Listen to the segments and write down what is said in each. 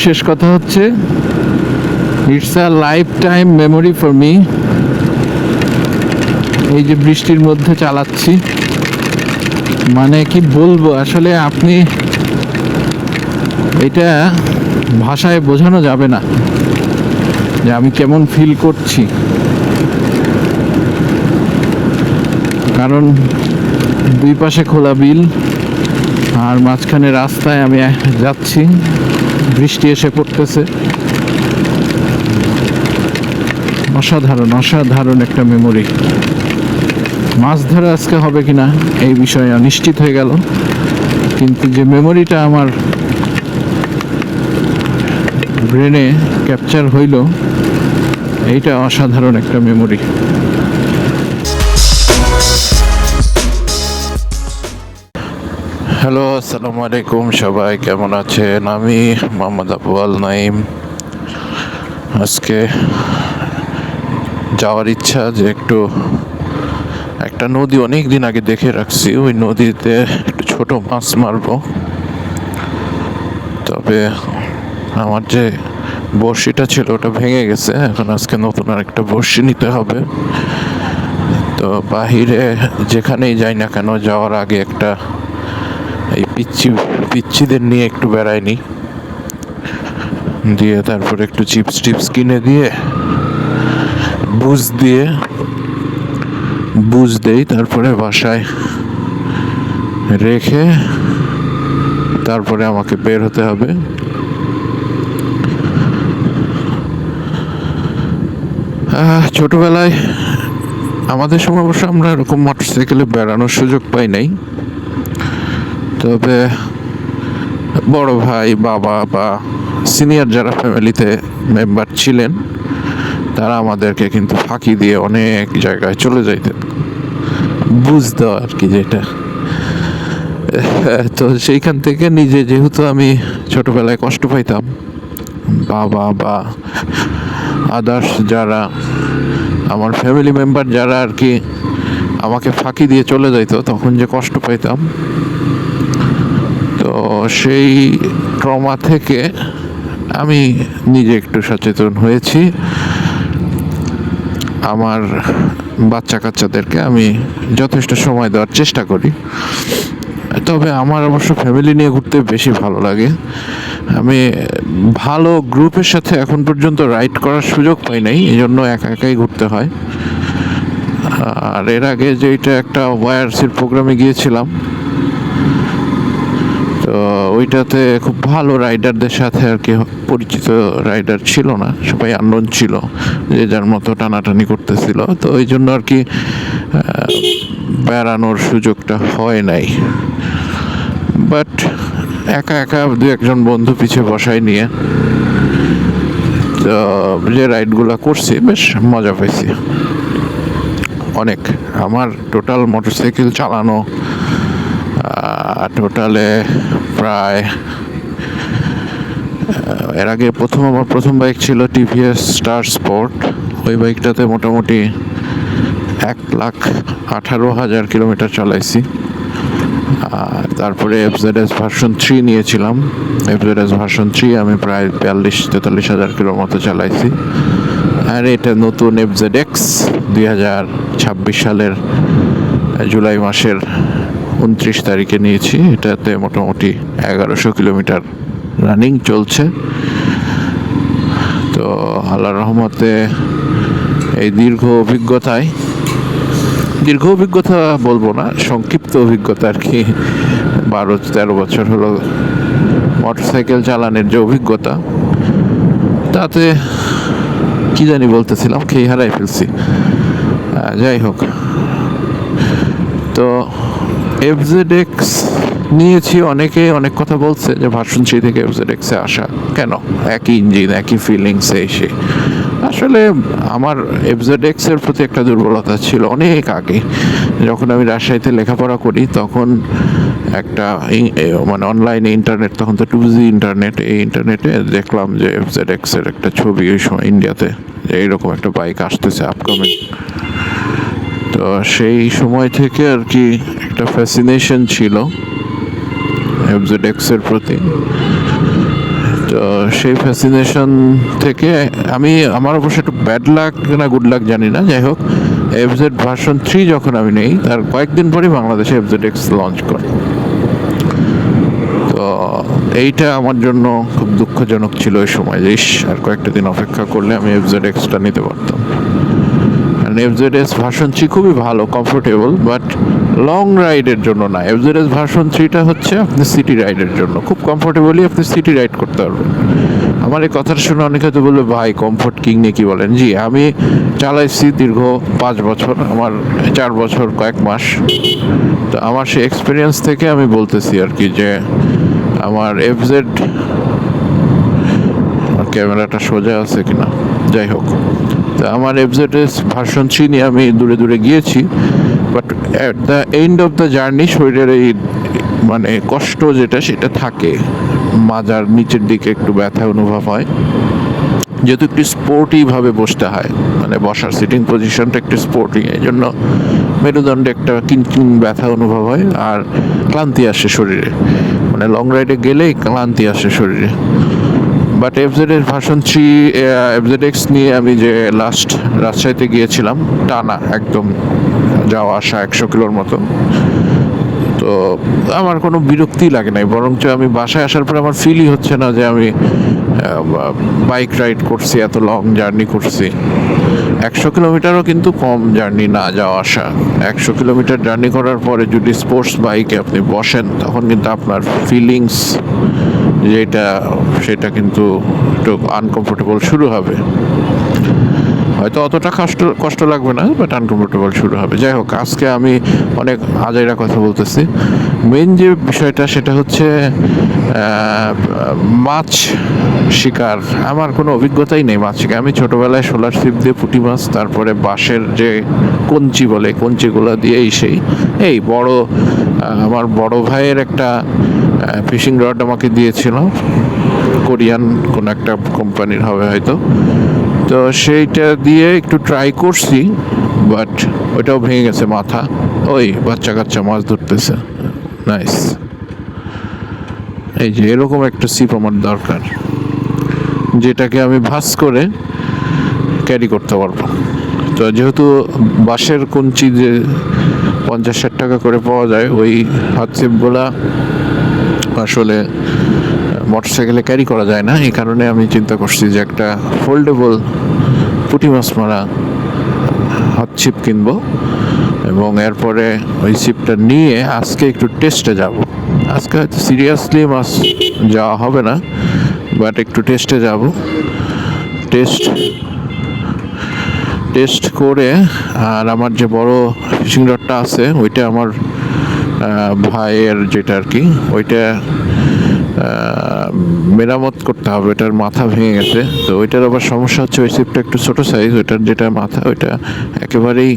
শেষ কথা হচ্ছে, it's a life time memory for me. এই যে বৃষ্টির মধ্যে চালাচ্ছি, মানে কি বলবো আসলে, আপনি এটা ভাষায় বোঝানো যাবে না যে আমি কেমন ফিল করছি। কারণ দুই পাশে খোলা বিল, আর মাঝখানে রাস্তায় আমি যাচ্ছি, বৃষ্টি এসে পড়তেছে। অসাধারণ অসাধারণ একটা মেমোরি। মাছ ধরা আজকে হবে কিনা এই বিষয়ে অনিশ্চিত হয়ে গেল, কিন্তু যে মেমোরিটা আমার ব্রেনে ক্যাপচার হইল, এইটা অসাধারণ একটা মেমোরি। হ্যালো, আসসালামু আলাইকুম, সবাই কেমন আছেন? আমি মোহাম্মদ আবু আল নাইম। আজকে যাওয়ার ইচ্ছা যে একটা নদী অনেক দিন আগে দেখে রাখছি, ওই নদীতে একটু ছোট মাছ মারবো। তবে আমার যে বড়শিটা ছিল ওটা ভেঙে গেছে, এখন আজকে নতুন আর একটা বড়শি নিতে হবে। তো বাহিরে যেখানেই যাই না কেন, যাওয়ার আগে একটা এই পিচ্ছিদের নিয়ে একটু বেড়াইনি, দিয়ে তারপরে একটু চিপস টিপস কিনে দিয়ে বুঝ দেই, তারপরে বাসায় রেখে তারপরে আমাকে বের হতে হবে। ছোটবেলায় আমাদের সময় অবশ্য আমরা এরকম মোটরসাইকেলে বেড়ানোর সুযোগ পাই নাই। তবে বড় ভাই, বাবা বা সিনিয়র যারা ফ্যামিলিতে মেম্বার ছিলেন, তারা আমাদেরকে কিন্তু ফাঁকি দিয়ে অনেক জায়গায় চলে যাইতেন, বুঝতে আর কি যেটা। তো সেইখান থেকে নিজে, যেহেতু আমি ছোটবেলায় কষ্ট পাইতাম, বাবা বা আদার্স যারা আমার ফ্যামিলি মেম্বার যারা আর কি আমাকে ফাঁকি দিয়ে চলে যাইতো, তখন যে কষ্ট পাইতাম, তো সেই ট্রমা থেকে আমি নিজে একটু সচেতন হয়েছি। আমার বাচ্চা কাচ্চাদেরকে আমি যথেষ্ট সময় দেওয়ার চেষ্টা করি। তবে আমার অবশ্য ফ্যামিলি নিয়ে ঘুরতে বেশি ভালো লাগে। আমি ভালো গ্রুপের সাথে এখন পর্যন্ত রাইড করার সুযোগ পাই নাই, এই জন্য একা একাই ঘুরতে হয়। আর এর আগে যেটা একটা ওয়াইআরসির প্রোগ্রামে গিয়েছিলাম, তো ওইটাতে খুব ভালো রাইডারদের সাথে আর কি পরিচিত রাইডার ছিল না, সবাই আননোন ছিল, যে যার মতো টানাটানি করতেছিল। তো ওই জন্য আর কি বেড়ানোর সুযোগটা হয় নাই। বাট একা একা দু একজন বন্ধু পিছে বসায় নিয়ে তো যে রাইডগুলো করছি, বেশ মজা পাইছি অনেক। আমার টোটাল মোটরসাইকেল চালানো টোটালে প্রায়, এর আগে আমার প্রথম বাইক ছিল টিভিএস স্টার স্পোর্ট। ওই বাইকটাতে মোটামুটি 1,18,000 কিলোমিটার চালাইছি। আর তারপরে এফজেডএস ভার্সন 3 নিয়েছিলাম। এফজেডএস ভার্সন 3 আমি প্রায় 42-43 হাজার কিলোর মতো চালাইছি। আর এটা নতুন এফজেডএক্স 2026 সালের জুলাই মাসের 29 তারিখে নিয়েছি। এটাতে মোটামুটি 1100 কিলোমিটার রানিং চলছে। তো আল্লাহর রহমতে এই দীর্ঘ অভিজ্ঞতা বলবো না, সংক্ষিপ্ত অভিজ্ঞতা আর কি, 12-13 বছর হলো মোটরসাইকেল চালানোর যে অভিজ্ঞতা, তাতে কি জানি বলতেছিলাম, খেয়ে হারাই ফেলছি। যাই হোক, তো এফজেডএক্স নিয়েছি। অনেকে অনেক কথা বলছে যে ভার্সন 3 থেকে এফজেডএক্সে আসা কেন, একই ইঞ্জিন, একই ফিলিংস, এসে আসলে আমার এফজেডএক্স এর প্রতি একটা দুর্বলতা ছিল অনেক আগে। যখন আমি রাজশাহীতে লেখাপড়া করি, তখন একটা মানে অনলাইনে ইন্টারনেট, তখন তো 2G ইন্টারনেট, এই ইন্টারনেটে দেখলাম যে এফজেডএক্স এর একটা ছবি ওই সময় ইন্ডিয়াতে, যে এইরকম একটা বাইক আসতেছে আপকামিং। তো সেই সময় থেকে আর কি একটা ফ্যাসিনেশন ছিল এফজেডএক্স এর প্রতি। তো সেই ফ্যাসিনেশন থেকে আমার অবশ্য একটু ব্যাড লাক না গুড লাক জানি না, যাই হোক এফজেড ভার্সন 3 যখন আমি নেই তার কয়েকদিন পরেই বাংলাদেশে এফজেড এক্স লঞ্চ করে। তো এইটা আমার জন্য খুব দুঃখজনক ছিল ওই সময়, যে আর কয়েকটা দিন অপেক্ষা করলে আমি এফজেড এক্সটা নিতে পারতাম। এফজেডএস ভার্সন 3 খুবই ভালো, কমফোর্টেবল, বাট লং রাইডের জন্য না। এফজেডএস ভার্সন 3টা হচ্ছে আপনি সিটি রাইডের জন্য, খুব কমফোর্টেবলি আপনি সিটি রাইড করতে পারবেন। আমার এই কথাটা শুনে অনেকে হয়তো বলবে ভাই কমফোর্ট কিং নিয়ে কী বলেন। জি, আমি চালাইছি দীর্ঘ 5 বছর, আমার 4 বছর কয়েক মাস। তো আমার সেই এক্সপিরিয়েন্স থেকে আমি বলতেছি আর কি, যে আমার এফজেড, ক্যামেরাটা সোজা আছে কিনা, যাই হোক, তো আমার এফজেডএস ভার্সন 3 নিয়ে আমি দূরে দূরে গিয়েছি, but at the end of the journey শরীরের এই মানে কষ্ট যেটা সেটা থাকে, মাজার নিচের দিকে একটু ব্যথা অনুভব হয়, যেহেতু একটু স্পোর্টিভাবে বসতে হয়, মানে বসার সিটিং পজিশনটা একটু স্পোর্টিং, এই জন্য মেরুদণ্ডে একটা কিনকিন ব্যথা অনুভব হয় আর ক্লান্তি আসে শরীরে, মানে লং রাইডে গেলেই ক্লান্তি আসে শরীরে। বাট এফজেডের ভার্সন 3 এফজেড এক্স নিয়ে আমি যে লাস্ট রাজশাহীতে গিয়েছিলাম, টানা একদম যাওয়া আসা 100 কিলোর মতো, তো আমার কোনো বিরক্তি লাগে নাই, বরঞ্চ আমি বাসায় আসার পর আমার ফিলই হচ্ছে না যে আমি বাইক রাইড করছি, এত লং জার্নি করছি। 100 কিলোমিটারও কিন্তু কম জার্নি না যাওয়া আসা। 100 কিলোমিটার জার্নি করার পরে যদি স্পোর্টস বাইকে আপনি বসেন, তখন কিন্তু আপনার ফিলিংস যেটা সেটা কিন্তু একটু আনকমফোর্টেবল শুরু হবে। হয়তো অতটা কষ্ট লাগবে না, বাট আনকমফোর্টেবল শুরু হবে। যাই হোক, আজকে আমি অনেক আজাইরা কথা বলতেছি। মেইন যে বিষয়টা সেটা হচ্ছে মাছ শিকার। আমার কোনো অভিজ্ঞতাই নেই মাছ শিকার। আমি ছোটোবেলায় সোলার ছিপ দিয়ে পুঁটি মাছ, তারপরে বাঁশের যে কঞ্চি বলে, কঞ্চিগুলো দিয়ে এই বড় আমার বড় ভাইয়ের একটা ফিশিং রড আমাকে দিয়েছিল, কোরিয়ান কোনো একটা কোম্পানির হবে হয়তো। তো সেইটা দিয়ে একটু ট্রাই করছি, বাট ওইটাও ভেঙে গেছে মাথা। ওই বাচ্চা কাচ্চা মাছ ধরতেছে, নাইস। এই যে এরকম একটা ছিপ আমার দরকার, যেটাকে আমি ভাঁজ করে ক্যারি করতে পারবো। তো যেহেতু বাঁশের কঞ্চি যে 50-60 টাকা করে পাওয়া যায়, ওই হাত ছিপগুলা আসলে মোটরসাইকেলে ক্যারি করা যায় না। এই কারণে আমি চিন্তা করছি যে একটা ফোল্ডেবল পুঁটি মাছ মারা হাত ছিপ কিনবো, এবং এরপরে ওই ছিপটা নিয়ে আজকে একটু টেস্টে যাব। আজকে হয়তো সিরিয়াসলি মাছ যাওয়া হবে না, বাট একটু টেস্টে যাব। টেস্ট করে, আর আমার যে বড় ফিশিং রডটা আছে ওইটা আমার ভাইয়ের যেটা আর কি, ওইটা মেরামত করতে হবে। ওইটার মাথা ভেঙে গেছে, তো ওইটার আবার সমস্যা হচ্ছে ওই ছিপটা একটু ছোটো সাইজ, ওইটার যেটা মাথা ওইটা একেবারেই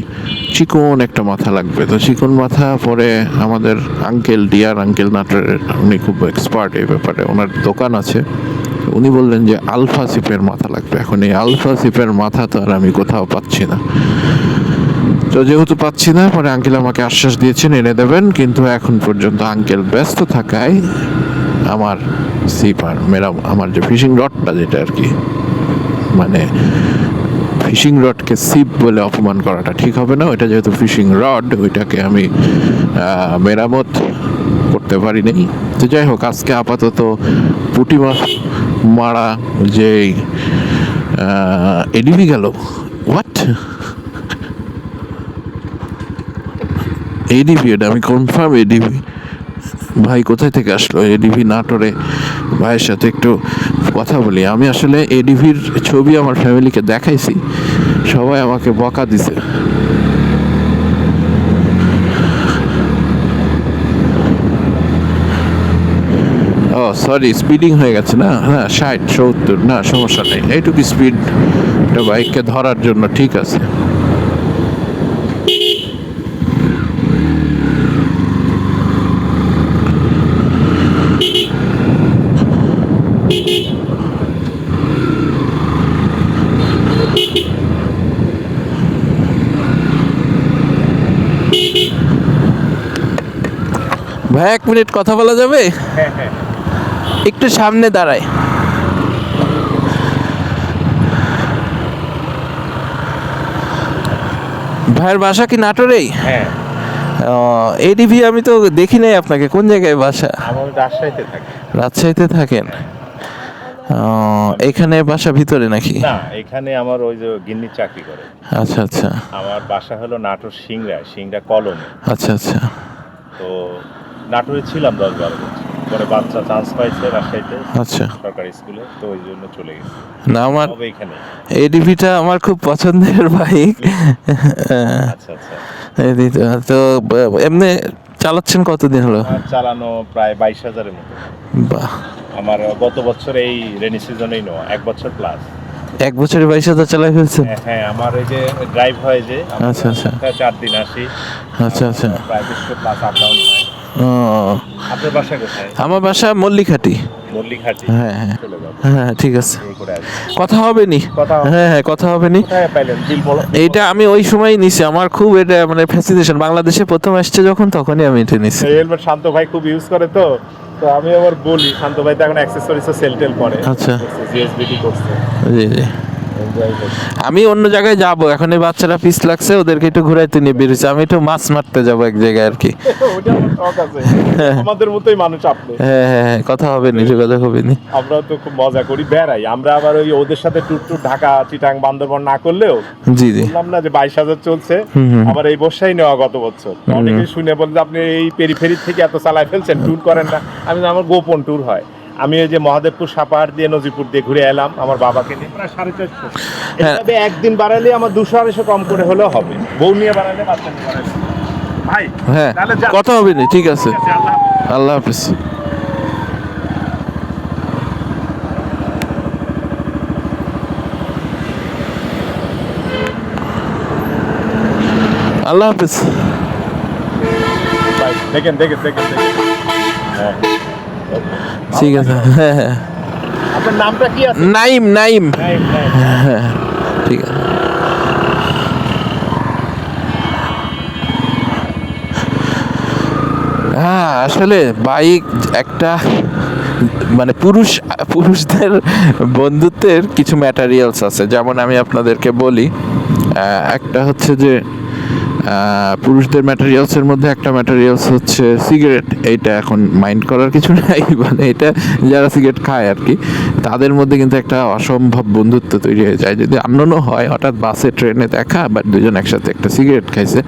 চিকন একটা মাথা লাগবে। তো চিকন মাথা পরে আমাদের ডিয়ার আঙ্কেল নাটোরের, উনি খুব এক্সপার্ট এই ব্যাপারে, ওনার দোকান আছে। উনি বললেন যে আলফা ছিপের মাথা লাগবে। এখন এই আলফা ছিপের মাথা তো আর আমি কোথাও পাচ্ছি না। তো যেহেতু পাচ্ছি না, পরে আঙ্কেল আমাকে আশ্বাস দিয়েছেন এনে দেবেন, কিন্তু এখন পর্যন্ত আঙ্কেল ব্যস্ত থাকায় আমার ছিপ আর আমার যে ফিশিং রডটা যেটা আর কি, মানে ফিশিং রডকে ছিপ বলে অপমান করাটা ঠিক হবে না। ওইটা যেহেতু ফিশিং রড, ওইটাকে আমি মেরামত করতে পারিনি। তো যাই হোক, আজকে আপাতত পুঁটি মাছ মারা যে এডিবি গেল, হোয়াট এডিবি, এটা আমি কনফার্ম এডিবি। ভাই কোথায় থেকে আসলো এডিভি নাটোরে? ভাইয়ের সাথে একটু কথা বলি। আমি আসলে এডিভির ছবি আমার ফ্যামিলিকে দেখাইছি, সবাই আমাকে বকা দিছে। ও সরি, স্পিডিং হয়ে গেছে না? হ্যাঁ 60-70, না সমস্যা নেই, এইটুকু স্পিড একটা বাইককে ধরার জন্য ঠিক আছে। ভাই 1 মিনিট কথা বলা যাবে? একটু সামনে দাঁড়ায়। ভাইয়ের বাসা কি নাটোরেই? হ্যাঁ, এডিভি আমি তো দেখি নাই আপনাকে, কোন জায়গায় বাসা? আমার রাজশাহীতে থাকি। রাজশাহীতে থাকেন? এখানে বাসা ভিতরে নাকি? না, এখানে আমার ওই যে গিন্নি চাকরি করে। আচ্ছা আচ্ছা আমার বাসা হলো নাটোর সিংড়া কলোনি। আচ্ছা আচ্ছা তো নাটোরে ছিলাম 10-12 বছর, পরে বাচ্চা চান্স পাইছে রাজশাহীতে আচ্ছা। সরকারি স্কুলে, তো ওই জন্য চলে গেছি। না, আমার তবে এখানে এডিভিটা আমার খুব পছন্দের বাইক। আচ্ছা আচ্ছা। তো এমনি চালাচ্ছেন কতদিন হলো? আমার চালানো প্রায় 22,000-এর মতো। বাহ, আমার গত বছর এই রেনি সিজনেই 1 বছর প্লাস। 1 বছরে 22,000 চালাই ফেলছেন? হ্যাঁ, আমার এই যে ড্রাইভ হয় যে আচ্ছা আচ্ছা 4 দিন আসি, আচ্ছা আচ্ছা। প্রায় 200 প্লাস আপ ডাউন হয়। ও, আপনার বাসা কোথায়? আমার বাসা মল্লিকহাটি। মল্লিকহাটি। হ্যাঁ হ্যাঁ চলে যাবো, হ্যাঁ, ঠিক আছে, এই করে আসি। কথা হবে নি। কথা হবে। হ্যাঁ হ্যাঁ, কথা হবে নি। কোথায় পাইলেন বিল বলো? এইটা আমি ওই সময় নিছি, আমার খুব এটা মানে ফ্যাসিনেশন, বাংলাদেশে প্রথম আসছে যখন তখনই আমি এটা নিছি। এই হেলমেট শান্ত ভাই খুব ইউজ করে, তো তো আমি আবার বলি শান্ত ভাই তো এখন অ্যাক্সেসরিজও সেল টেল করে। আচ্ছা। জিএসবিটি করছে, জি জি। এনজয় করছে। আমি অন্য জায়গায় যাব এখন, এই বাচ্চারা পিস লাগছে, ওদেরকে একটু ঘুরাইতে নিয়ে বেরিয়েছি, আমি একটু মাছ মারতে যাব এক জায়গায় আর কি। ওটা আমার শখ আছে, আমাদের মতোই মানুষ আপনি। হ্যাঁ হ্যাঁ হ্যাঁ, কথা হবে নি, যোগাযোগ হবে নি। আমরা তো খুব মজা করি, বেড়াই আমরা, আবার ওই ওদের সাথে ট্যুর ঢাকা চিটাং বান্দরবান না করলেও জি জি। বললাম না যে 22,000 চলছে, হুম। আবার এই বর্ষাই নেওয়া গত বছর। অনেকে শুনে বলে যে আপনি এই পেরিফেরি থেকে এত চালায় ফেলছেন, ট্যুর করেন না। আমি বলি, আমার গোপন ট্যুর হয়। আমি এই যে মহাদেবপুর সাপাহার দিয়ে নজিপুর দিয়ে ঘুরে এলাম আমার বাবাকে নিয়ে, প্রায় 450। এভাবে একদিন বাড়ালে আমার 200-250 কম করে হলেও হবে, বউ নিয়ে বাড়ালে বাচ্চা নিয়ে বাড়ালে। ভাই হ্যাঁ, তাহলে যান। কথা হবে নি, ঠিক আছে, ঠিক আছে, আল্লাহ হাফেজ। আল্লাহ হাফিজ। আল্লাহ হাফিজ। ভাই দেখেন। হ্যাঁ, ঠিক আছে, হ্যাঁ হ্যাঁ। আপনার নামটা কি আছে? নাইম নাইম। নাইম। হ্যাঁ, ঠিক আছে। হ্যাঁ, আসলে বাইক একটা মানে পুরুষদের বন্ধুত্বের কিছু ম্যাটেরিয়ালস আছে, যেমন আমি আপনাদেরকে বলি, একটা হচ্ছে যে পুরুষদের ম্যাটেরিয়ালসের মধ্যে একটা ম্যাটেরিয়ালস হচ্ছে সিগারেট। এইটা এখন মাইন্ড করার কিছু নাই, মানে এটা যারা সিগারেট খায় আর কি, তাদের মধ্যে কিন্তু একটা অসম্ভব বন্ধুত্ব তৈরি হয়ে যায়। যদি আননোনও হয়, হঠাৎ বাসে ট্রেনে দেখা, বাট দুজন একসাথে একটা সিগারেট খাইছে,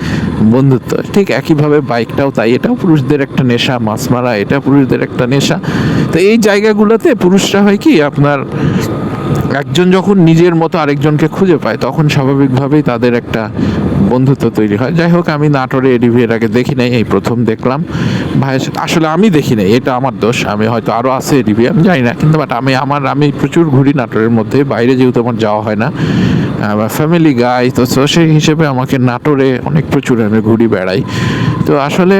বন্ধুত্ব। ঠিক একইভাবে বাইকটাও তাই, এটাও পুরুষদের একটা নেশা, মাছ মারা এটা পুরুষদের একটা নেশা। তো এই জায়গাগুলোতে পুরুষরা হয় কি, আপনার একজন যখন নিজের মতো আরেকজনকে খুঁজে পায়, তখন স্বাভাবিকভাবেই তাদের একটা বন্ধুত্ব তৈরি হয়। যাই হোক, আমি নাটোরে এডিভি এর আগে দেখি নাই, এই প্রথম দেখলাম ভাই। আসলে আমি দেখি নাই, এটা আমার দোষ, আমি হয়তো আরও আছে এডিভি আমি জানি না, কিন্তু বাট আমি প্রচুর ঘুরি নাটোরের মধ্যে, বাইরে যেহেতু আমার যাওয়া হয় না, ফ্যামিলি গাই, তো সেই হিসেবে আমাকে নাটোরে অনেক প্রচুর আমি ঘুরি বেড়াই। তো আসলে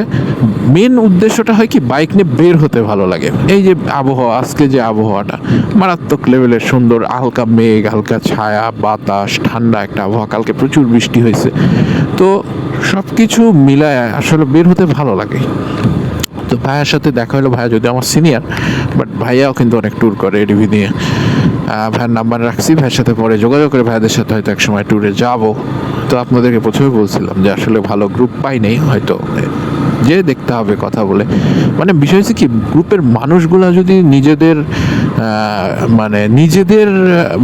মেন উদ্দেশ্যটা হয় কি, বাইক নিয়ে বের হতে ভালো লাগে। এই যে আবহাওয়া, আজকে যে আবহাওয়াটা মারাত্মক লেভেলের সুন্দর, হালকা মেঘ, হালকা ছায়া, বাতাস, ঠান্ডা একটা আবহাওয়া, কালকে প্রচুর বৃষ্টি হয়েছে, তো সব কিছু মিলায় আসলে বের হতে ভালো লাগে। তো ভাইয়ার সাথে দেখা হলো, ভাইয়া যদি আমার সিনিয়র, বাট ভাইয়াও কিন্তু অনেক ট্যুর করে এডিভি নিয়ে। ভাইয়ের নাম্বার রাখছি, ভাইয়ের সাথে পরে যোগাযোগ করে ভাইয়াদের সাথে হয়তো একসময় ট্যুরে যাব। তো আপনাদেরকে প্রথমে বলছিলাম যে আসলে ভালো গ্রুপ পাই নেই, হয়তো যে দেখতে হবে কথা বলে। মানে বিষয় হচ্ছে কি, গ্রুপের মানুষগুলা যদি নিজেদের মানে নিজেদের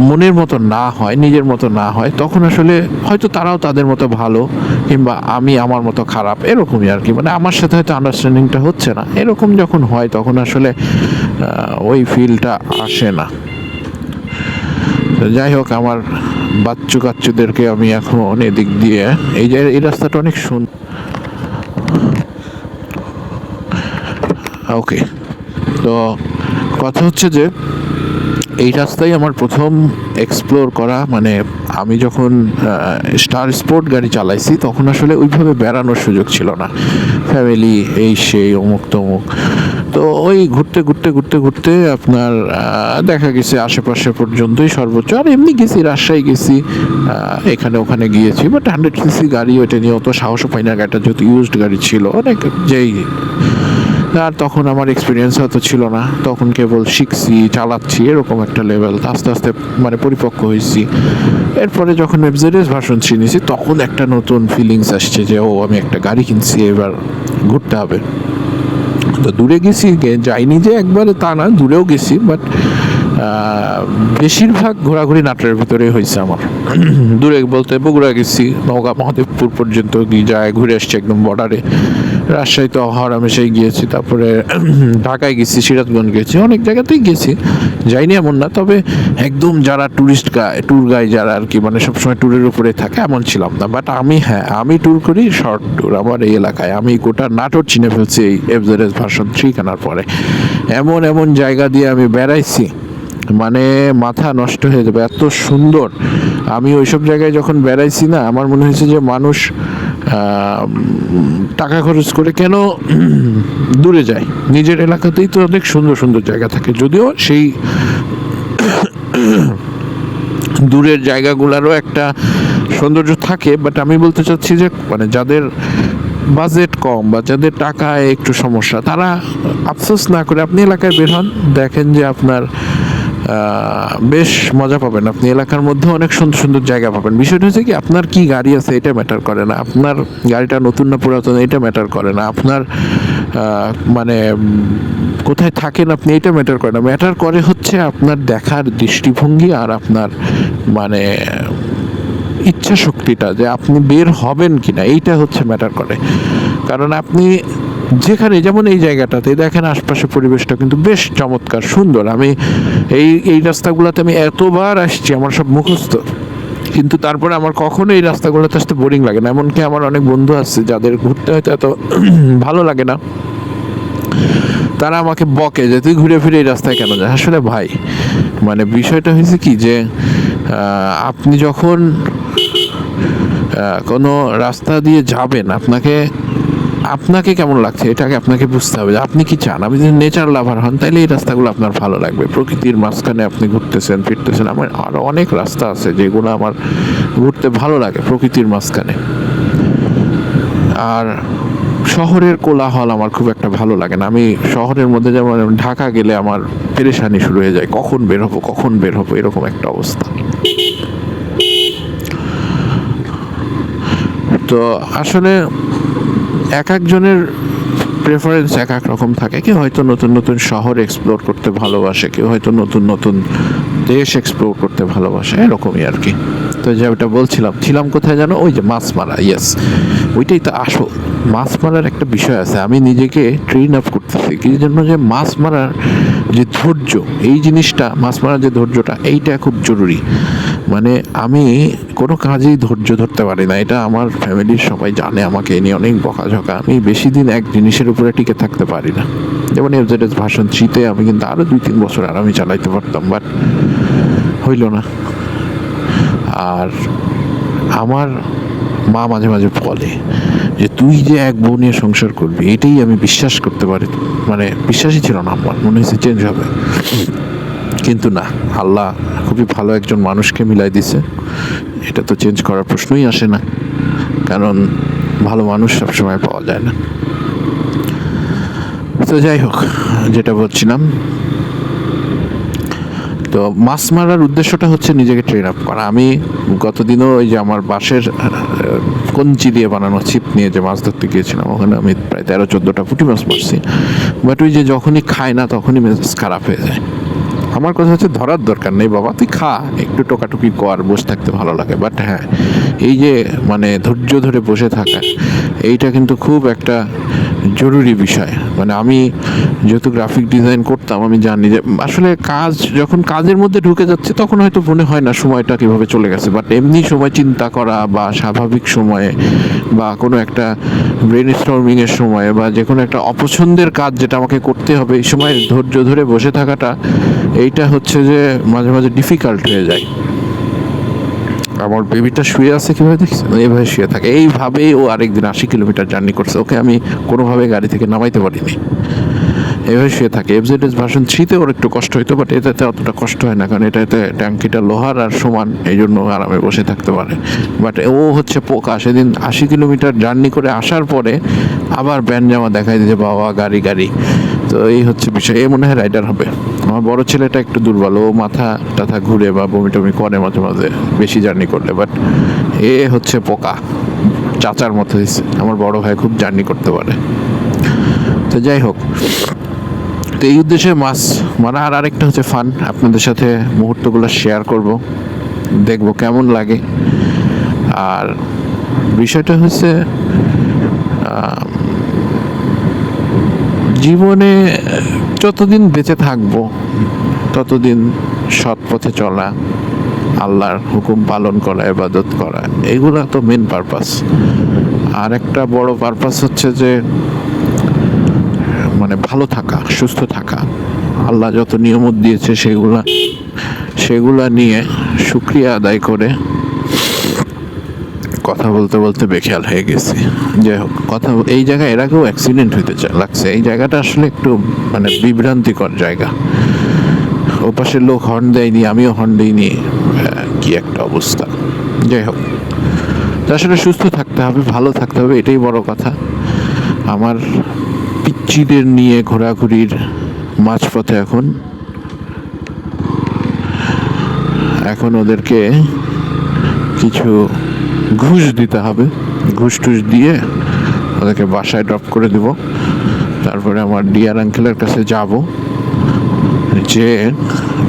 মনের মতো না হয়, নিজের মতো না হয়, তখন আসলে হয়তো তারাও তাদের মতো ভালো, কিংবা আমি আমার মতো খারাপ, এরকমই আর কি। মানে আমার সাথে হয়তো আন্ডারস্ট্যান্ডিংটা হচ্ছে না, এরকম যখন হয় তখন আসলে ওই ফিলটা আসে না। যাই হোক, আমার কাচ্চুদেরকে আমি এখন এদিক দিয়ে, এই রাস্তাটা অনেক সুন্দর। ওকে, তো কথা হচ্ছে যে এই রাস্তায় আমার প্রথম এক্সপ্লোর করা, মানে আমি যখন স্টার স্পোর্ট গাড়ি চালাইছি, তখন আসলে ওইভাবে বেড়ানোর সুযোগ ছিল না, ফ্যামিলি এই সেই অমুক তমুক। তো ওই ঘুরতে আপনার দেখা গেছে আশেপাশে পর্যন্তই সর্বোচ্চ, আর এমনি গেছি, রাজশাহী গেছি, এখানে ওখানে গিয়েছি, বাট 100cc গাড়ি ওইটা নিয়ে অত সাহসও পাই না, গাড়িটা যেহেতু ইউজড গাড়ি ছিল, অনেক যেই আর তখন আমার এক্সপিরিয়েন্স হয়তো ছিল না, তখন কেবল শিখছি, চালাচ্ছি, এরকম একটা লেভেল। আস্তে আস্তে মানে পরিপক্ক হয়েছি। এরপরে যখন এফজেডএস ভার্সন চিনেছি, তখন একটা নতুন ফিলিংস আসছে যে ও আমি একটা গাড়ি কিনছি, এবার ঘুরতে হবে। তো দূরে গেছি, যাইনি যে একবারে তা না, দূরেও গেছি, বাট বেশিরভাগ ঘোরাঘুরি নাটোরের ভিতরে হয়েছে আমার। দূরে বলতে বগুড়া গেছি, নওগাঁ মহাদেবপুর পর্যন্ত যায় ঘুরে আসছি, একদম বর্ডারে। রাজশাহী তো হরহামেশাই গিয়েছি, তারপরে ঢাকায় গেছি, সিরাজগঞ্জ গেছি, অনেক জায়গাতেই গেছি, যাইনি এমন না। তবে একদম যারা ট্যুর গাইড যারা আর কি, মানে সবসময় ট্যুরের উপরে থাকে এমন ছিলাম না। বাট আমি ট্যুর করি, শর্ট ট্যুর। আমার এই এলাকায় আমি গোটা নাটোর চিনে ফেলছি এই এফজেডএস ভার্সন 3 কেনার পরে। এমন এমন জায়গা দিয়ে আমি বেড়াইছি, মানে মাথা নষ্ট হয়ে যাবে, এত সুন্দর। আমি ওইসব জায়গায় যখন বেড়াইছি না, আমার মনে হয়েছে যে মানুষ টাকা খরচ করে কেন দূরে যায়, নিজের এলাকাতেই তো অনেক সুন্দর সুন্দর জায়গা থাকে। যদিও সেই দূরের জায়গাগুলোরও একটা সৌন্দর্য থাকে, বাট আমি বলতে চাচ্ছি যে মানে যাদের বাজেট কম বা যাদের টাকায় একটু সমস্যা, তারা আফসোস না করে আপনি এলাকায় বের হন, দেখেন যে আপনার বেশ মজা পাবেন। আপনি এলাকার মধ্যে অনেক সুন্দর সুন্দর জায়গা পাবেন। বিষয়টা হচ্ছে কি, আপনার কি গাড়ি আছে এটা ম্যাটার করে না, আপনার গাড়িটা নতুন না পুরাতন এটা ম্যাটার করে না, আপনার মানে কোথায় থাকেন আপনি এটা ম্যাটার করে না। ম্যাটার করে হচ্ছে আপনার দেখার দৃষ্টিভঙ্গি আর আপনার মানে ইচ্ছা শক্তিটা, যে আপনি বের হবেন কিনা, এইটা হচ্ছে ম্যাটার করে। কারণ আপনি যেখানে, যেমন এই জায়গাটাতে দেখেন আশপাশের পরিবেশটা কিন্তু বেশ চমৎকার সুন্দর। আমি এই রাস্তাগুলোতে আমি এতবার আসছি, আমার সব মুখস্থ, কিন্তু তারপরে আমার কখনো এই রাস্তাগুলোতে আসতে বোরিং লাগে না। এমনকি আমার অনেক বন্ধু আছে যাদের ঘুরতে হয়তো এত ভালো লাগে না, তারা আমাকে বকে যে তুই ঘুরে ফিরে এই রাস্তায় কেন যাস। আসলে ভাই মানে বিষয়টা হয়েছে কি, যে আপনি যখন কোনো রাস্তা দিয়ে যাবেন, আপনাকে কেমন লাগছে এটাকে আপনাকে বুঝতে হবে, যে আপনি কি চান। আপনি যদি নেচার লাভার হন, তাহলে এই রাস্তাগুলো আপনার ভালো লাগবে। প্রকৃতির মাঝখানে আপনি ঘুরতেছেন ফিরতেছেন, আমার আরও অনেক রাস্তা আছে যেগুলো আমার ঘুরতে ভালো লাগে প্রকৃতির মাঝখানে। আর শহরের কোলাহল আমার খুব একটা ভালো লাগে না। আমি শহরের মধ্যে, যেমন ঢাকা গেলে আমার পেরেশানি শুরু হয়ে যায়, কখন বের হবো এরকম একটা অবস্থা। তো আসলে এক একজনের প্রেফারেন্স এক এক রকম থাকে। কেউ হয়তো নতুন নতুন শহর এক্সপ্লোর করতে ভালোবাসে, কেউ হয়তো নতুন নতুন দেশ এক্সপ্লোর করতে ভালোবাসে, এরকমই আর কি। তো যেটা ছিলাম কোথায় জানো, ওই যে মাছ মারা। ইয়েস, ওইটাই তো আসল। মাছ মারার একটা বিষয় আছে, আমি নিজেকে ট্রেন আপ করতেছি কি জন্য, যে মাছ মারার যে ধৈর্য, এই জিনিসটা, মাছ মারার যে ধৈর্যটা, এইটা খুব জরুরি। মানে আমি কোনো কাজেই ধৈর্য ধরতে পারি না, এটা আমার ফ্যামিলির সবাই জানে, আমাকে এ নিয়ে অনেক বকাঝকা। আমি বেশি দিন এক জিনিসের উপরে টিকে থাকতে পারি না। যেমন এফজেডএস ভার্সন 3-তে আমি কিন্তু আরও 2-3 বছর আরামে চালাইতে পারতাম, বাট হইল না। আর আমার মা মাঝে মাঝে বলে যে তুই যে এক বউ নিয়ে সংসার করবি, এটাই আমি বিশ্বাস করতে পারি, মানে বিশ্বাসই ছিল না আমার, মনে হয়েছে চেঞ্জ হবে। কিন্তু না, আল্লাহ খুবই ভালো একজন মানুষকে মিলাই দিছে, এটা তো চেঞ্জ করার প্রশ্নই আসে না, কারণ ভালো মানুষ সবসময় পাওয়া যায় না। তো যাই হোক, যেটা বলছিলাম, তো মাছ মারার উদ্দেশ্যটা হচ্ছে নিজেকে ট্রেন আপ করা। আমি গতদিনও ওই যে আমার বাঁশের কঞ্চি দিয়ে বানানো ছিপ নিয়ে যে মাছ ধরতে গিয়েছিলাম, ওখানে আমি প্রায় 13-14টা পুঁটি মাছ মারছি। বাট ওই যে যখনই খায় না, তখনই মেজাজ খারাপ হয়ে যায়। আমার কথা হচ্ছে ধরার দরকার নেই বাবা, তুই খা, একটু টোকাটুকি কর, বসে থাকতে ভালো লাগে। বাট হ্যাঁ, এই যে মানে ধৈর্য ধরে বসে থাকা, এইটা কিন্তু খুব একটা জরুরি বিষয়। মানে আমি যেহেতু গ্রাফিক ডিজাইন করতাম, আমি জানি যে আসলে যখন কাজের মধ্যে ঢুকে যাচ্ছে, তখন হয়তো মনে হয় না সময়টা কীভাবে চলে গেছে। বাট এমনি সময় চিন্তা করা বা স্বাভাবিক সময়ে বা কোনো একটা ব্রেন স্টর্মিংয়ের সময় বা যে কোনো একটা অপছন্দের কাজ যেটা আমাকে করতে হবে, এই সময় ধৈর্য ধরে বসে থাকাটা, এইটা হচ্ছে যে মাঝে মাঝে ডিফিকাল্ট হয়ে যায়। আমার বেবিটা শুয়ে আছে কীভাবে দেখছেন, এইভাবে শুয়ে থাকে। এইভাবেই ও আরেকদিন 80 কিলোমিটার জার্নি করছে, ওকে আমি কোনোভাবে গাড়ি থেকে নামাইতে পারিনি। এভাবে শুয়ে থাকে। এফজেডএস ভার্সন 3-তে ওর একটু কষ্ট হইতো, বাট এটাতে অতটা কষ্ট হয় না, কারণ এটাতে ট্যাঙ্কিটা লোহার আর সমান, এই জন্য আরামে বসে থাকতে পারে। বাট ও হচ্ছে পোকা। সেদিন 80 কিলোমিটার জার্নি করে আসার পরে আবার ব্যান্ড জামা দেখাই দিয়েছে, বাবা গাড়ি গাড়ি। তো এই হচ্ছে বিষয়। এ মনে হয় রাইডার হবে। আমার বড় ছেলেটা একটু দুর্বল, ও মাথা টাথা ঘুরে বা বমি টমি করে মাঝে মাঝে বেশি জার্নি করলে, বাট এ হচ্ছে পোকা, চাচার মতো হয়েছে। আমার বড় ভাই খুব জার্নি করতে পারে। তো যাই হোক, তো এই উদ্দেশ্যে মাছ মারা। আর আরেকটা হচ্ছে ফান, আপনাদের সাথে মুহূর্তগুলো শেয়ার করব, দেখব কেমন লাগে। আর বিষয়টা হচ্ছে জীবনে যতদিন বেঁচে থাকবো ততদিন সৎ পথে চলা, আল্লাহর হুকুম পালন করা, ইবাদত করা, এগুলা তো মেন পারপাস। আর একটা বড় পারপাস হচ্ছে যে মানে ভালো থাকা, সুস্থ থাকা। আল্লাহ যত নিয়ামত দিয়েছে সেগুলা নিয়ে শুকরিয়া আদায় করে। কথা বলতে বলতে বেখেয়াল হয়ে গেছি। যাই হোক, এই জায়গায় এর আগেও অ্যাক্সিডেন্ট হইতে লাগছে। এই জায়গাটা আসলে একটু মানে বিভ্রান্তিকর জায়গা। ওপাশের লোক হর্ন দেয়নি, আমিও হর্ন দিইনি, কি একটা অবস্থা। যাই হোক, আসলে সুস্থ থাকতে হবে, ভালো থাকতে হবে, এটাই বড় কথা। আমার পিচ্চিদের নিয়ে ঘোরাঘুরির মাঝপথে এখন ওদেরকে কিছু ঘুষ দিতে হবে। ঘুষ টুস দিয়ে ওদেরকে বাসায় ড্রপ করে দিব। তারপরে আমার ডিয়ার আঙ্কেলের কাছে যাব, যে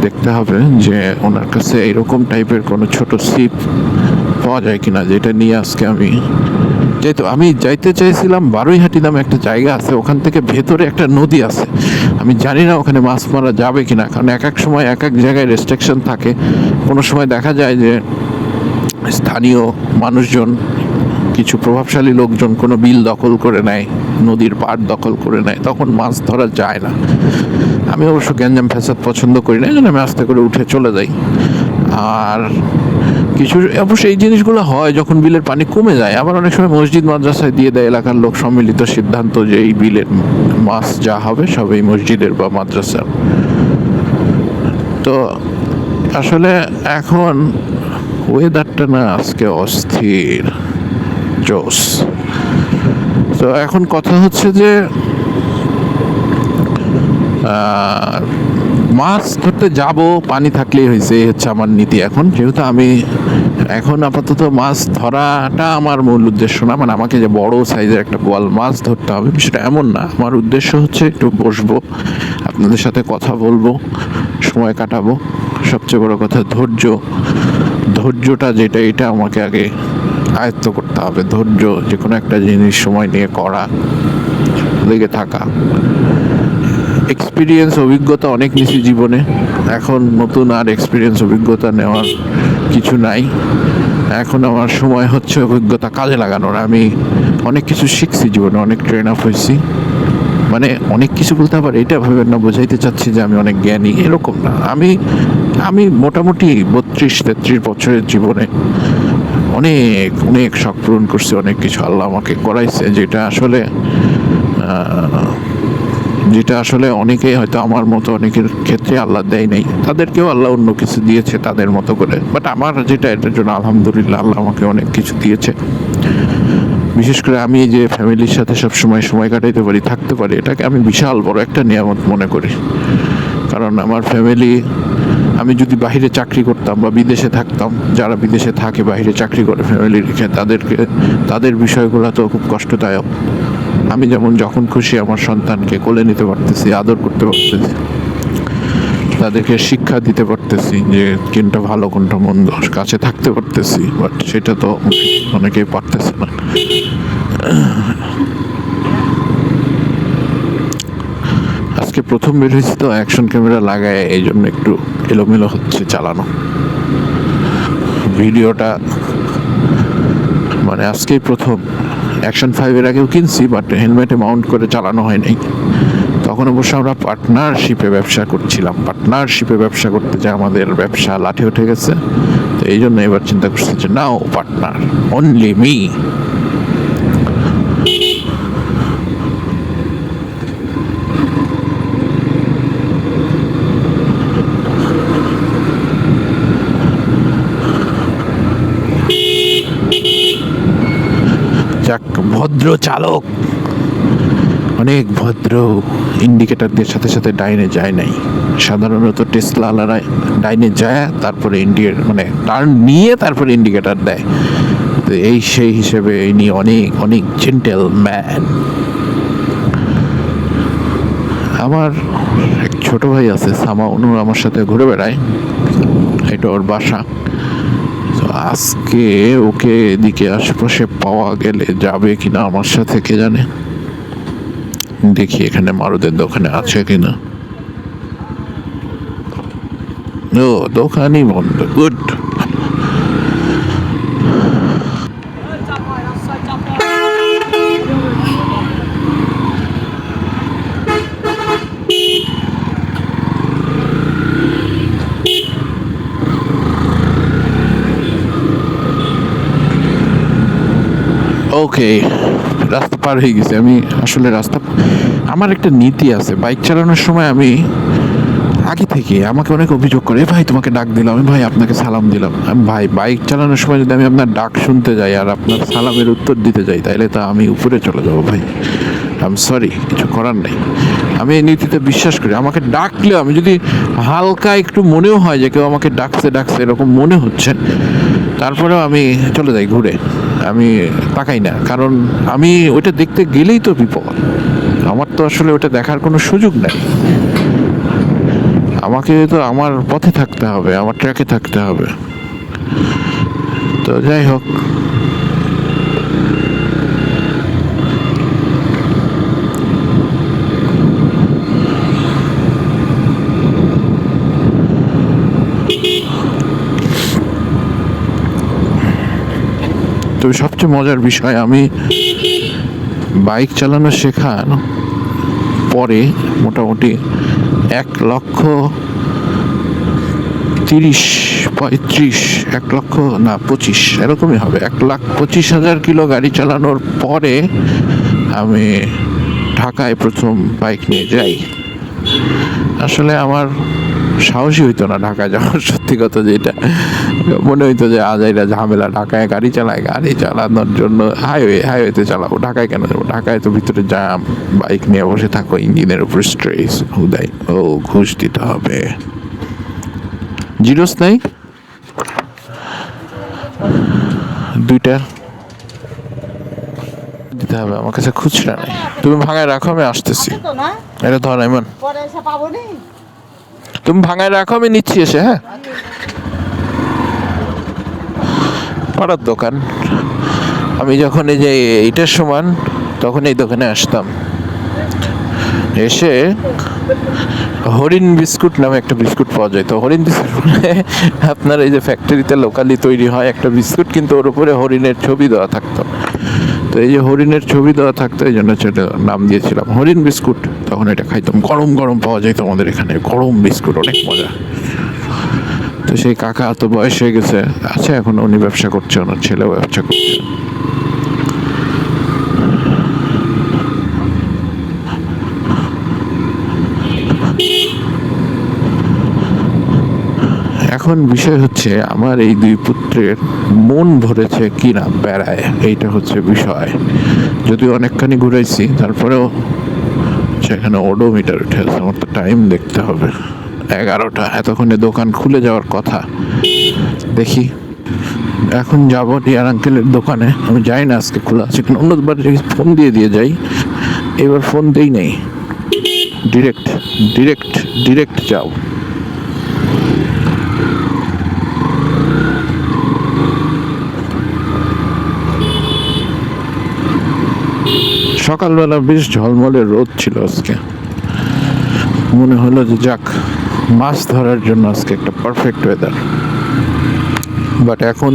দেখতে হবে যে ওনার কাছে এরকম টাইপের কোনো ছোট সিপ পাওয়া যায় কিনা, যেটা নিয়ে আজকে আমি যাইতে চাইছিলাম। বারুইহাটি নামে একটা জায়গা আছে, ওখান থেকে ভেতরে একটা নদী আছে। আমি জানি না ওখানে মাছ মারা যাবে কিনা, কারণ এক এক সময় এক এক জায়গায় রেস্ট্রিকশন থাকে। কোনো সময় দেখা যায় যে স্থানীয় মানুষজন, কিছু প্রভাবশালী লোকজন কোনো বিল দখল করে নেয়, নদীর পাড় দখল করে নেয়, তখন মাছ ধরা যায় না। আমি অবশ্য গ্যাঞ্জাম ফ্যাসাদ পছন্দ করি না, এই জন্য আমি আস্তে করে উঠে চলে যাই। আর কিছু অবশ্য এই জিনিসগুলো হয় যখন বিলের পানি কমে যায়। আবার অনেক সময় মসজিদ মাদ্রাসায় দিয়ে দেয় এলাকার লোক, সম্মিলিত সিদ্ধান্ত যে এই বিলের মাছ যা হবে সব এই মসজিদের বা মাদ্রাসার। তো আসলে এখন ওয়েদারটা না আজকে অস্থির, জোস। তো এখন কথা হচ্ছে যে মাছ ধরতে যাব, পানি থাকলেই হয়েছে, এই হচ্ছে আমার নীতি এখন। যেহেতু আমি এখন আপাতত মাছ ধরাটা আমার মূল উদ্দেশ্য না, মানে আমাকে যে বড় সাইজের একটা বোয়াল মাছ ধরতে হবে বিষয়টা এমন না। আমার উদ্দেশ্য হচ্ছে একটু বসবো, আপনাদের সাথে কথা বলবো, সময় কাটাবো। সবচেয়ে বড় কথা ধৈর্যটা যেটা, এটা আমাকে আগে আয়ত্ত করতে হবে। ধৈর্য, যে কোনো একটা জিনিস সময় নিয়ে করা, লেগে থাকা। এক্সপিরিয়েন্স, অভিজ্ঞতা অনেক নিছি জীবনে, এখন নতুন আর এক্সপিরিয়েন্স অভিজ্ঞতা নেওয়ার কিছু নাই। এখন আমার সময় হচ্ছে অভিজ্ঞতা কাজে লাগানোর। আমি অনেক কিছু শিখছি জীবনে, অনেক ট্রেন আপ হয়েছি। মানে অনেক কিছু বলতে আবার এটা ভাবেন না বোঝাইতে চাচ্ছি যে আমি অনেক জ্ঞানী, এরকম না। আমি মোটামুটি 32-33 বছরের জীবনে অনেক অনেক শখ পূরণ করছি, অনেক কিছু আল্লাহ আমাকে করাইছে, যেটা আসলে অনেকেই হয়তো আমার মতো অনেকের ক্ষেত্রে আল্লাহ দেয় নাই, তাদেরকেও আল্লাহ অন্য কিছু দিয়েছে তাদের মতো করে। বাট আমার যেটা, এটার জন্য আলহামদুলিল্লাহ, আল্লাহ আমাকে অনেক কিছু দিয়েছে। বিশেষ করে আমি যে ফ্যামিলির সাথে সবসময় সময় কাটাইতে পারি, থাকতে পারি, এটাকে আমি বিশাল বড় একটা নিয়ামত মনে করি। কারণ আমার ফ্যামিলি, আমি যদি বাইরে চাকরি করতাম বা বিদেশে থাকতাম, যারা বিদেশে থাকে বাইরে চাকরি করে ফ্যামিলি রেখে, তাদের বিষয়গুলো তো খুব কষ্টদায়ক। আমি যেমন যখন খুশি আমার সন্তানকে কোলে নিতে পারতেছি, আদর করতে পারতেছি, তাদেরকে শিক্ষা দিতে পারতেছি যে কোনটা ভালো কোনটা মন্দ, কাছে থাকতে পারতেছি, বাট সেটা তো অনেকেই পারতেছে না। আজকে প্রথম বের হয়েছি তো অ্যাকশন ক্যামেরা লাগায়, এই জন্য একটু এলোমেলো হচ্ছে চালানো ভিডিওটা। মানে আজকেই প্রথম। অ্যাকশন 5 এর আগেও কিনছি, বাট হেলমেটে মাউন্ট করে চালানো হয় নাই। তখন অবশ্য আমরা পার্টনারশিপে ব্যবসা করছিলাম। পার্টনারশিপে ব্যবসা করতে যে আমাদের ব্যবসা লাঠি উঠে গেছে, তো এই জন্য এবার চিন্তা করছি যে নাও পার্টনার, অনলি মি। ভদ্র চালক, অনেক ভদ্র, ইন্ডিকেটার দিয়ে সাথে সাথে ডাইনে যায় নাই। সাধারণত টেসলাওয়ালারা ডাইনে যায়, তারপরে মানে টার্ন নিয়ে তারপরে ইন্ডিকেটার দেয়। তো এই সেই হিসেবে ইনি অনেক অনেক জেন্টেলম্যান। আমার এক ছোট ভাই আছে সামাউন, আমার সাথে ঘুরে বেড়ায়, এটা ওর বাসা। তো আজকে ওকে এদিকে আশেপাশে পাওয়া গেলে যাবে কিনা আমার সাথে কে জানে। দেখি এখানে মারুদের দোকানে আছে কিনা। ও, দোকানই বন্ধ, গুড। ওকে, রাস্তা পার হয়ে গেছে। আমি আসলে আমার একটা নীতি আছে, বাইক চালানোর সময় আমি আগে থেকে আমাকে অনেক অভিযোগ করে, ভাই তোমাকে ডাক দিলাম, ভাই আপনাকে সালাম দিলাম। ভাই বাইক চালানোর সময় যদি আমি আপনার ডাক শুনতে যাই আর আপনার সালামের উত্তর দিতে যাই, তাহলে তো আমি উপরে চলে যাবো ভাই। আই এম সরি, কিছু করার নেই। আমি এই নীতিতে বিশ্বাস করি। আমাকে ডাকলেও আমি যদি হালকা একটু মনেও হয় যে কেউ আমাকে ডাকছে এরকম মনে হচ্ছে, তারপরেও আমি চলে যাই ঘুরে, আমি তাকাই না। কারণ আমি ওইটা দেখতে গেলেই তো বিপদ, আমার তো আসলে ওটা দেখার কোনো সুযোগ নেই। আমাকে তো আমার পথে থাকতে হবে, আমার ট্র্যাকে থাকতে হবে। তো যাই হোক, তো সবচেয়ে মজার বিষয়, আমি বাইক চালানো শেখার পরে মোটামুটি 1,30,35 1,25,000 এরকমই হবে, 1,25,000 কিলো গাড়ি চালানোর পরে আমি ঢাকায় প্রথম বাইক নিয়ে যাই। আসলে আমার সাহসী হইতো না ঢাকায় যাওয়ার, সত্যি কথা যেটা। মনে হইতো যে আজাইরা ঝামেলা, ঢাকায় গাড়ি চালানোর জন্য হাইওয়েতে চালাবো, ঢাকায় কেন যাবো, ঢাকায় তো ভিতরে জ্যাম, বাইক নিয়ে বসে থাকো, ইঞ্জিনের উপর স্ট্রেস, হুদাই ঘুষ দিতে হবে। জিরোস নাই, 2টা দিতে হবে, আমার কাছে খুচরা নাই। তুমি ভাঙায় রাখো, আমি আসতেছি। এটা ধর এমন, তুমি ভাঙায় রাখো, আমি নিচ্ছি এসে। হ্যাঁ, পাড়ার দোকান। আমি যখন এই যে এইটার সমান, তখন এই দোকানে আসতাম, এসে হরিণ বিস্কুট নামে একটা বিস্কুট পাওয়া যায়। তো হরিণ বিস্কুট আপনার এই যে ফ্যাক্টরিতে লোকালি তৈরি হয় একটা বিস্কুট, কিন্তু ওর উপরে হরিণের ছবি দেওয়া থাকতো। তো এই যে হরিণের ছবি দেওয়া থাকতো, এই জন্য সেটা নাম দিয়েছিলাম হরিণ বিস্কুট। তখন এটা খাইতাম, গরম গরম পাওয়া যেত আমাদের এখানে, গরম বিস্কুট, অনেক মজা। তো সেই কাকা তো বয়স হয়ে গেছে, আছে এখন, উনি ব্যবসা করছে, ওনার ছেলেও ব্যবসা করছে। এখন বিষয় হচ্ছে, আমার এই 2 পুত্রের মন ভরেছে কিনা বেড়ায়, এইটা হচ্ছে বিষয়। যদিও অনেকখানি ঘুরাইছি, তারপরেও সেখানে ওডোমিটার উঠে আছে। আমার তো টাইম দেখতে হবে, 11টা। এতক্ষণে দোকান খুলে যাওয়ার কথা। দেখি, এখন যাবো ডিয়ার আঙ্কেলের দোকানে। আমি যাই না আজকে খোলা আছে কিনা, অন্যবার ফোন দিয়ে যাই, এবার ফোন দেই নেই, ডিরেক্ট যাও। সকালবেলা বেশ ঝলমলে রোদ ছিল আজকে, মনে হলো যে যাক, মাছ ধরার জন্য আজকে একটা পারফেক্ট ওয়েদার। বাট এখন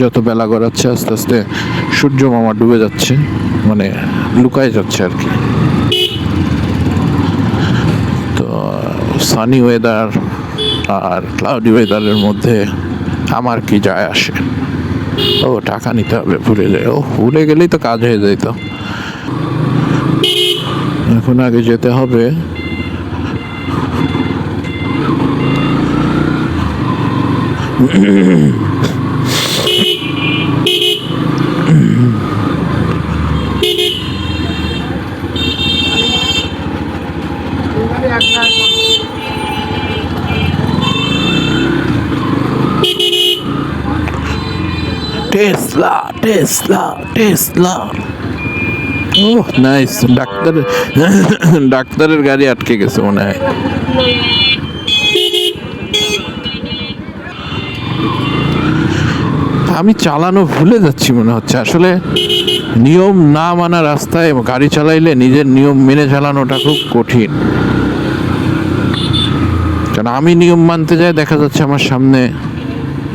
যত বেলা গড়াচ্ছে, আস্তে আস্তে সূর্য মামা ডুবে যাচ্ছে, মানে লুকায় যাচ্ছে আর কি। তো সানি ওয়েদার আর ক্লাউডি ওয়েদারের মধ্যে আমার কি যায় আসে। ও, টাকা নিতে হবে, ভুলে যায়। ভুলে গেলেই তো কাজ হয়ে যেত। এখন আগে যেতে হবে টেসলা টেসলা টেসলা। ওহ নাইস, ডাক্তারের গাড়ি আটকে গেছে মনে হয়। আমি চালানো ভুলে যাচ্ছি মনে হচ্ছে। আসলে নিয়ম না মানা রাস্তায় গাড়ি চালাইলে নিজের নিয়ম মেনে চালানোটা খুব কঠিন। কারণ আমি নিয়ম মানতে যাই, দেখা যাচ্ছে আমার সামনে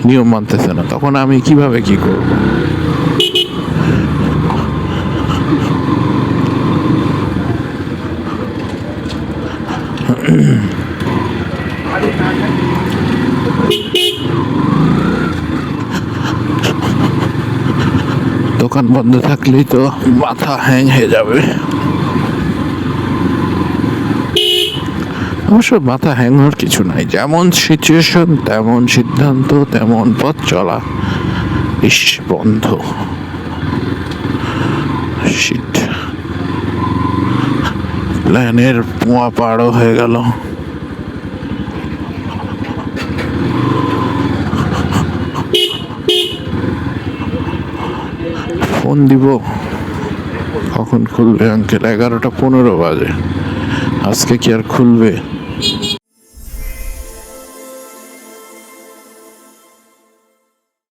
নিয়ম মানতেছে না, তখন আমি কিভাবে কি করব? দোকান বন্ধ থাকলেই তো মাথা হ্যাং হয়ে যাবে। অবশ্য মাথা হ্যাং হওয়ার কিছু নাই, যেমন সিচুয়েশন তেমন সিদ্ধান্ত তেমন পথ চলা। ইস বন্ধ, শিট, প্ল্যানের পোয়া পাড়ও হয়ে গেল। ফোন দিব, কখন খুলবে আঙ্কেল? 11:15 বাজে, আজকে কি আর খুলবে?